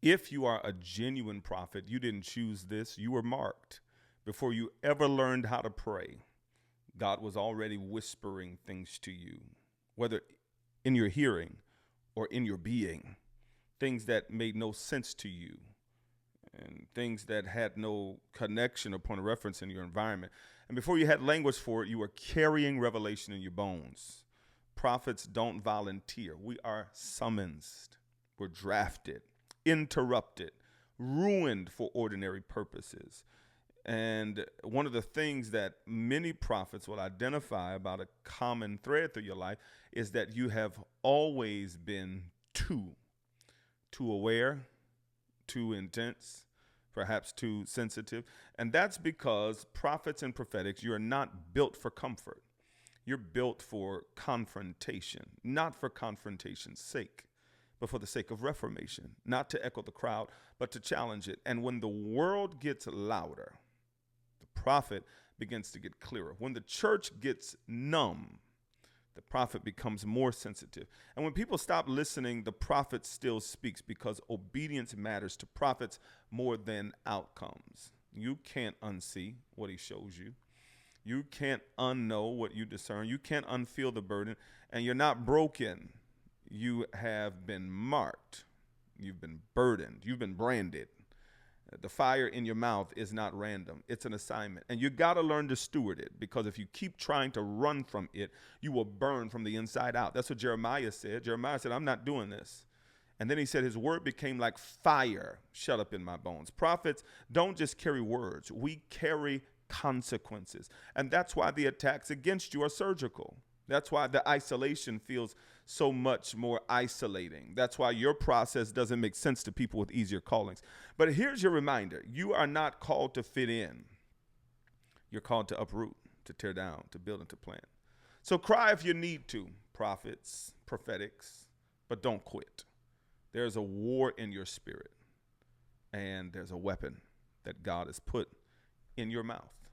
If you are a genuine prophet, you didn't choose this, you were marked. Before you ever learned how to pray, God was already whispering things to you, whether in your hearing or in your being, things that made no sense to you and things that had no connection or point of reference in your environment. And before you had language for it, you were carrying revelation in your bones. Prophets don't volunteer. We are summoned, we're drafted, interrupted, ruined for ordinary purposes. And one of the things that many prophets will identify about a common thread through your life is that you have always been too aware, too intense, perhaps too sensitive. And that's because prophets and prophetics, you are not built for comfort. You're built for confrontation, not for confrontation's sake, but for the sake of reformation, not to echo the crowd, but to challenge it. And when the world gets louder, the prophet begins to get clearer. When the church gets numb, the prophet becomes more sensitive. And when people stop listening, the prophet still speaks because obedience matters to prophets more than outcomes. You can't unsee what he shows you. You can't unknow what you discern. You can't unfeel the burden. And you're not broken. You have been marked. You've been burdened. You've been branded. The fire in your mouth is not random. It's an assignment. And you got to learn to steward it, because if you keep trying to run from it, you will burn from the inside out. That's what Jeremiah said. Jeremiah said, I'm not doing this. And then he said, his word became like fire shut up in my bones. Prophets don't just carry words. We carry consequences. And that's why the attacks against you are surgical. That's why the isolation feels so much more isolating. That's why your process doesn't make sense to people with easier callings. But here's your reminder. You are not called to fit in. You're called to uproot, to tear down, to build, and to plant. So cry if you need to, prophets, prophetics, but don't quit. There's a war in your spirit, and there's a weapon that God has put in your mouth.